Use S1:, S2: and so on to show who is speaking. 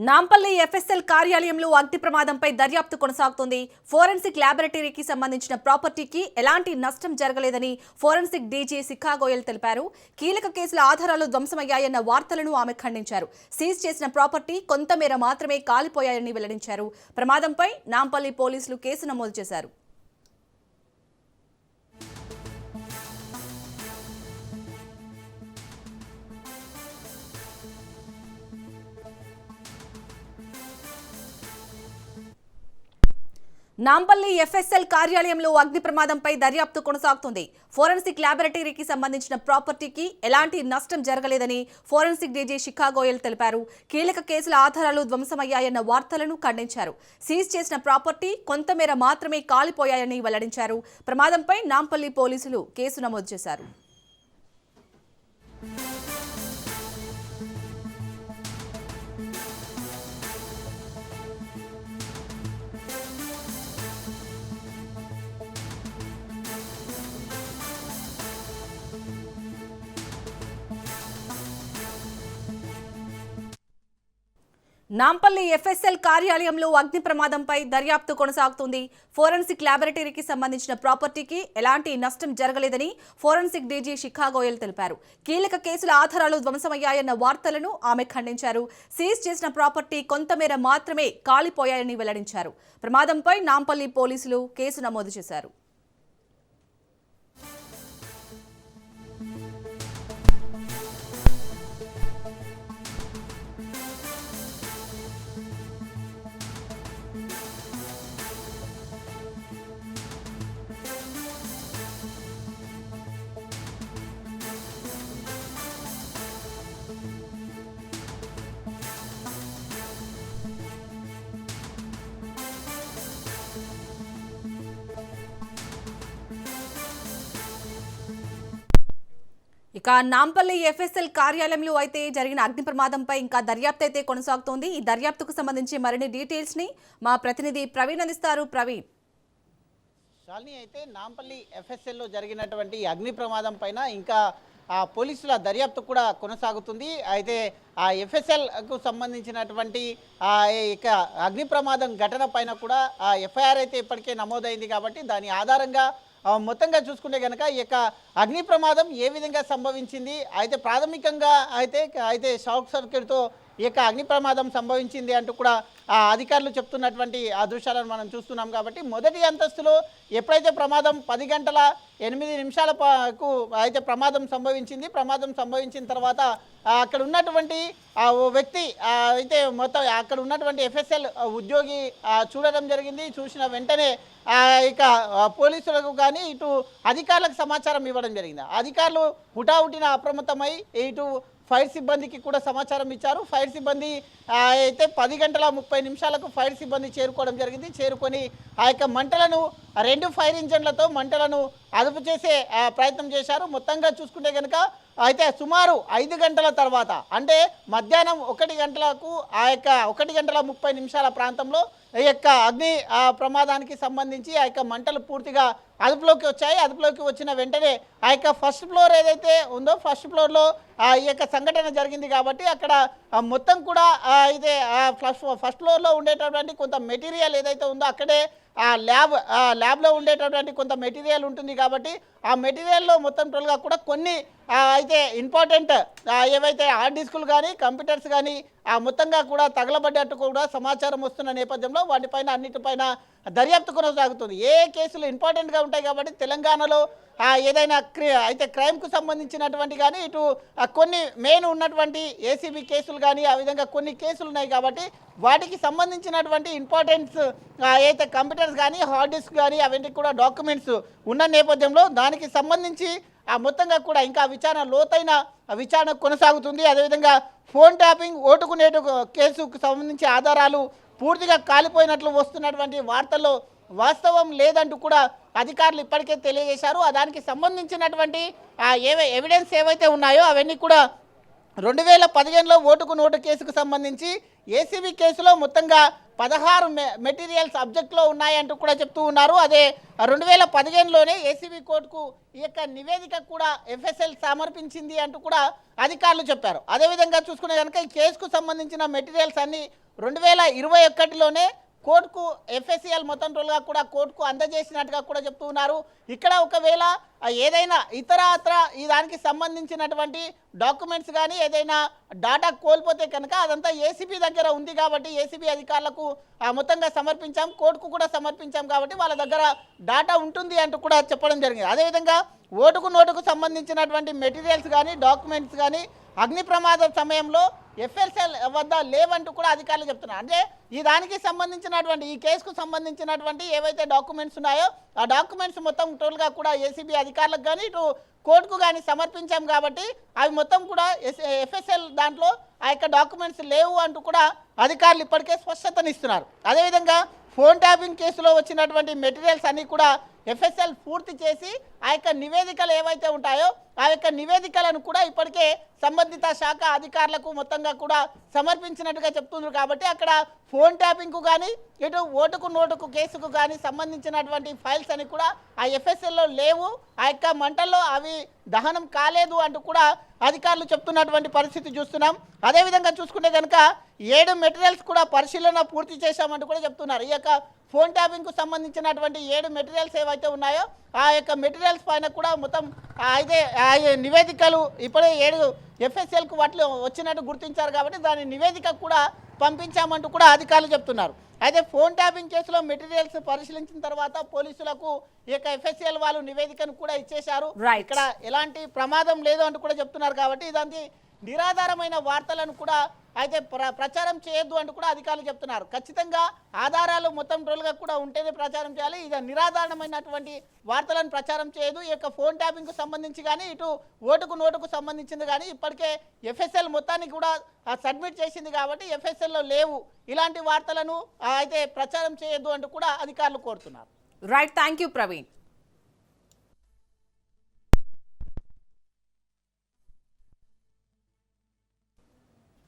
S1: Nampally FSL కార్యాలయంలో అగ్ని ప్రమాదంపై దర్యాప్తు కొనసాగుతోంది. ఫోరెన్సిక్ ల్యాబొరేటరీకి సంబంధించిన ప్రాపర్టీకి ఎలాంటి నష్టం జరగలేదని ఫోరెన్సిక్ డీజీ శిఖా గోయల్ తెలిపారు. కీలక కేసుల ఆధారాలు ధ్వంసమయ్యాయన్న వార్తలను ఆమె ఖండించారు. సీజ్ చేసిన ప్రాపర్టీ కొంతమేర మాత్రమే కాలిపోయాయని వెల్లడించారు. ప్రమాదంపై నాంపల్లి పోలీసులు కేసు నమోదు చేశారు. నాంపల్లి ఎఫ్ఎస్ఎల్ కార్యాలయంలో అగ్ని ప్రమాదంపై దర్యాప్తు కొనసాగుతుంది. ఫోరెన్సిక్ ల్యాబొరేటరీకి సంబంధించిన ప్రాపర్టీకి ఎలాంటి నష్టం జరగలేదని ఫోరెన్సిక్ డీజీ శిఖా గోయల్ తెలిపారు. కీలక కేసుల ఆధారాలు ధ్వంసమయ్యాయన్న వార్తలను ఖండించారు. సీజ్ చేసిన ప్రాపర్టీ కొంతమేర మాత్రమే కాలిపోయాయని వెల్లడించారు. ప్రమాదంపై నాంపల్లి పోలీసులు కేసు నమోదు చేశారు. నాంపల్లి ఎఫ్ఎస్ఎల్ కార్యాలయంలో అగ్ని ప్రమాదంపై దర్యాప్తు కొనసాగుతుంది. ఫోరెన్సిక్ ల్యాబొరేటరీకి సంబంధించిన ప్రాపర్టీకి ఎలాంటి నష్టం జరగలేదని ఫోరెన్సిక్ డీజీ శిఖా గోయల్ తెలిపారు. కీలక కేసుల ఆధారాలు ధ్వంసమయ్యాయన్న వార్తలను ఆమె ఖండించారు. సీజ్ చేసిన ప్రాపర్టీ కొంతమేర మాత్రమే కాలిపోయాయని వెల్లడించారు. ప్రమాదంపై నాంపల్లి పోలీసులు కేసు నమోదు చేశారు. ఇక నాంపల్లి ఎఫ్ఎస్ఎల్ కార్యాలయంలో అయితే జరిగిన అగ్ని ప్రమాదంపై ఇంకా దర్యాప్తు అయితే కొనసాగుతోంది. ఈ దర్యాప్తుకు సంబంధించి మరిన్ని డీటెయిల్స్ ని మా ప్రతినిధి ప్రవీణ్ అందిస్తారు. ప్రవీణ్,
S2: శాలిని, అయితే నాంపల్లి ఎఫ్ఎస్ఎల్లో జరిగినటువంటి అగ్ని ప్రమాదం పైన ఇంకా పోలీసుల దర్యాప్తు కూడా కొనసాగుతుంది. అయితే ఆ ఎఫ్ఎస్ఎల్కు సంబంధించినటువంటి ఇక అగ్ని ప్రమాదం ఘటన పైన కూడా ఎఫ్ఐఆర్ అయితే ఇప్పటికే నమోదైంది. కాబట్టి దాని ఆధారంగా మొత్తంగా చూసుకుంటే కనుక ఈ యొక్క అగ్ని ప్రమాదం ఏ విధంగా సంభవించింది, అయితే ప్రాథమికంగా అయితే షార్ట్ సర్క్యూట్తో ఈ యొక్క అగ్ని ప్రమాదం సంభవించింది అంటూ కూడా అధికారులు చెప్తున్నటువంటి ఆ దృశ్యాలను మనం చూస్తున్నాం. కాబట్టి మొదటి అంతస్తులో ఎప్పుడైతే ప్రమాదం 10:08 అయితే ప్రమాదం సంభవించింది. ప్రమాదం సంభవించిన తర్వాత అక్కడ ఉన్నటువంటి ఓ వ్యక్తి అయితే మొత్తం అక్కడ ఉన్నటువంటి ఎఫ్ఎస్ఎల్ ఉద్యోగి చూడడం జరిగింది. చూసిన వెంటనే ఇక పోలీసులకు కానీ ఇటు అధికారులకు సమాచారం ఇవ్వడం జరిగింది. అధికారులు హుటాహుటిన అప్రమత్తమై ఇటు ఫైర్ సిబ్బందికి కూడా సమాచారం ఇచ్చారు. ఫైర్ సిబ్బంది అయితే 10:30 ఫైర్ సిబ్బంది చేరుకోవడం జరిగింది. చేరుకొని ఆ యొక్క మంటలను 2 ఫైర్ ఇంజన్లతో మంటలను అదుపు చేసే ప్రయత్నం చేశారు. మొత్తంగా చూసుకుంటే కనుక అయితే సుమారు 5 గంటల తర్వాత, అంటే మధ్యాహ్నం 1 గంటలకు ఆ యొక్క 1:30 ప్రాంతంలో ఈ యొక్క అగ్ని ప్రమాదానికి సంబంధించి ఆ యొక్క మంటలు పూర్తిగా అదుపులోకి వచ్చాయి. అదుపులోకి వచ్చిన వెంటనే ఆ యొక్క ఫస్ట్ ఫ్లోర్ ఏదైతే ఉందో ఫస్ట్ ఫ్లోర్లో ఈ యొక్క సంఘటన జరిగింది. కాబట్టి అక్కడ మొత్తం కూడా అయితే ఫస్ట్ ఫ్లోర్లో ఉండేటటువంటి కొంత మెటీరియల్ ఏదైతే ఉందో అక్కడే ల్యాబ్లో ఉండేటటువంటి కొంత మెటీరియల్ ఉంటుంది. కాబట్టి ఆ మెటీరియల్లో మొత్తం టోల్గా కూడా కొన్ని అయితే ఇంపార్టెంట్ ఏవైతే హార్డ్ డిస్కులు కానీ కంప్యూటర్స్ కానీ మొత్తంగా కూడా తగలబడ్డట్టు కూడా సమాచారం వస్తున్న నేపథ్యంలో వాటిపైన అన్నిటిపైన దర్యాప్తు కొనసాగుతుంది. ఏ కేసులు ఇంపార్టెంట్గా ఉంటాయి కాబట్టి తెలంగాణలో ఏదైనా అయితే క్రైమ్కు సంబంధించినటువంటి కానీ ఇటు కొన్ని మెయిన్ ఉన్నటువంటి ఏసీబీ కేసులు కానీ ఆ విధంగా కొన్ని కేసులు ఉన్నాయి. కాబట్టి వాటికి సంబంధించినటువంటి ఇంపార్టెన్స్ అయితే కంప్యూటర్స్ కానీ హార్డ్ డిస్క్ కానీ అవన్నీ కూడా డాక్యుమెంట్స్ ఉన్న నేపథ్యంలో దానికి సంబంధించి మొత్తంగా కూడా ఇంకా లోతైన విచారణ కొనసాగుతుంది. అదేవిధంగా ఫోన్ ట్యాపింగ్ ఓటుకు నేటు కేసుకు సంబంధించి ఆధారాలు పూర్తిగా కాలిపోయినట్లు వస్తున్నటువంటి వార్తల్లో వాస్తవం లేదంటూ కూడా అధికారులు ఇప్పటికే తెలియజేశారు. దానికి సంబంధించినటువంటి ఎవిడెన్స్ ఏవైతే ఉన్నాయో అవన్నీ కూడా 2015లో ఓటుకు నోటు కేసుకు సంబంధించి ఏసీబీ కేసులో మొత్తంగా 16 మెటీరియల్స్ అబ్జెక్ట్లో ఉన్నాయంటూ కూడా చెప్తూ ఉన్నారు. అదే 2015లోనే ఏసీబీ కోర్టుకు ఈ యొక్క నివేదిక కూడా ఎఫ్ఎస్ఎల్ సమర్పించింది అంటూ కూడా అధికారులు చెప్పారు. అదేవిధంగా చూసుకునే కనుక ఈ కేసుకు సంబంధించిన మెటీరియల్స్ అన్ని 2021లోనే కోర్టుకు ఎఫ్ఎస్ఎల్ మొత్తం టోల్గా కూడా కోర్టుకు అందజేసినట్టుగా కూడా చెప్తూ ఉన్నారు. ఇక్కడ ఒకవేళ ఏదైనా ఇతరత్ర ఈ దానికి సంబంధించినటువంటి డాక్యుమెంట్స్ కానీ ఏదైనా డాటా కోల్పోతే కనుక అదంతా ఏసీబీ దగ్గర ఉంది కాబట్టి ఏసీబీ అధికారులకు మొత్తంగా సమర్పించాం, కోర్టుకు కూడా సమర్పించాం కాబట్టి వాళ్ళ దగ్గర డాటా ఉంటుంది అంటూ కూడా చెప్పడం జరిగింది. అదేవిధంగా ఓటుకు నోటుకు సంబంధించినటువంటి మెటీరియల్స్ కానీ డాక్యుమెంట్స్ కానీ అగ్ని ప్రమాదం సమయంలో ఎఫ్ఎస్ఎల్ వద్ద లేవంటూ కూడా అధికారులు చెప్తున్నారు. అంటే ఈ దానికి సంబంధించినటువంటి ఈ కేసుకు సంబంధించినటువంటి ఏవైతే డాక్యుమెంట్స్ ఉన్నాయో ఆ డాక్యుమెంట్స్ మొత్తం టోటల్గా కూడా ఏసీబీ అధికారులకు కానీ ఇటు కోర్టుకు కానీ సమర్పించాం కాబట్టి అవి మొత్తం కూడా ఎఫ్ఎస్ఎల్ దాంట్లో ఆ యొక్క డాక్యుమెంట్స్ లేవు అంటూ కూడా అధికారులు ఇప్పటికే స్పష్టతనిస్తున్నారు. అదేవిధంగా ఫోన్ ట్యాపింగ్ కేసులో వచ్చినటువంటి మెటీరియల్స్ అన్నీ కూడా ఎఫ్ఎస్ఎల్ పూర్తి చేసి ఆ యొక్క నివేదికలు ఏవైతే ఉంటాయో ఆ యొక్క నివేదికలను కూడా ఇప్పటికే సంబంధిత శాఖ అధికారులకు మొత్తంగా కూడా సమర్పించినట్టుగా చెప్తున్నారు. కాబట్టి అక్కడ ఫోన్ ట్యాపింగ్కు కానీ ఇటు ఓటుకు నోటుకు కేసుకు కానీ సంబంధించినటువంటి ఫైల్స్ అని కూడా ఆ ఎఫ్ఎస్ఎల్లో లేవు, ఆ యొక్క మంటల్లో అవి దహనం కాలేదు అంటూ కూడా అధికారులు చెప్తున్నటువంటి పరిస్థితి చూస్తున్నాం. అదేవిధంగా చూసుకుంటే కనుక 7 మెటీరియల్స్ కూడా పరిశీలన పూర్తి చేశామంటూ కూడా చెప్తున్నారు. ఈ యొక్క ఫోన్ ట్యాపింగ్కు సంబంధించినటువంటి 7 మెటీరియల్స్ ఏవైతే ఉన్నాయో ఆ యొక్క మెటీరియల్స్ పైన కూడా మొత్తం అయితే నివేదికలు ఇప్పుడే 7 ఎఫ్ఎస్ఎల్కు వాటిలో వచ్చినట్టు గుర్తించారు కాబట్టి దాని నివేదిక కూడా పంపించామంటూ కూడా అధికారులు చెప్తున్నారు. అయితే ఫోన్ ట్యాపింగ్ కేసులో మెటీరియల్స్ పరిశీలించిన తర్వాత పోలీసులకు ఈ యొక్క ఎఫ్ఎస్ఎల్ వాళ్ళు నివేదికను కూడా ఇచ్చేశారు. ఇక్కడ ఎలాంటి ప్రమాదం లేదు అంటూ కూడా చెప్తున్నారు. కాబట్టి ఇదంతా నిరాధారమైన వార్తలను కూడా అయితే ప్రచారం చేయొద్దు అంటూ కూడా అధికారులు చెప్తున్నారు. ఖచ్చితంగా ఆధారాలు మొత్తం టోల్గా కూడా ఉంటేనే ప్రచారం చేయాలి. ఇది నిరాధారమైనటువంటి వార్తలను ప్రచారం చేయదు. ఈ యొక్క ఫోన్ ట్యాపింగ్కు సంబంధించి కానీ ఇటు ఓటుకు నోటుకు సంబంధించింది కానీ ఇప్పటికే ఎఫ్ఎస్ఎల్ మొత్తానికి కూడా సబ్మిట్ చేసింది కాబట్టి ఎఫ్ఎస్ఎల్లో లేవు. ఇలాంటి వార్తలను అయితే ప్రచారం చేయొద్దు అంటూ కూడా అధికారులు కోరుతున్నారు.
S1: Right, thank you Praveen.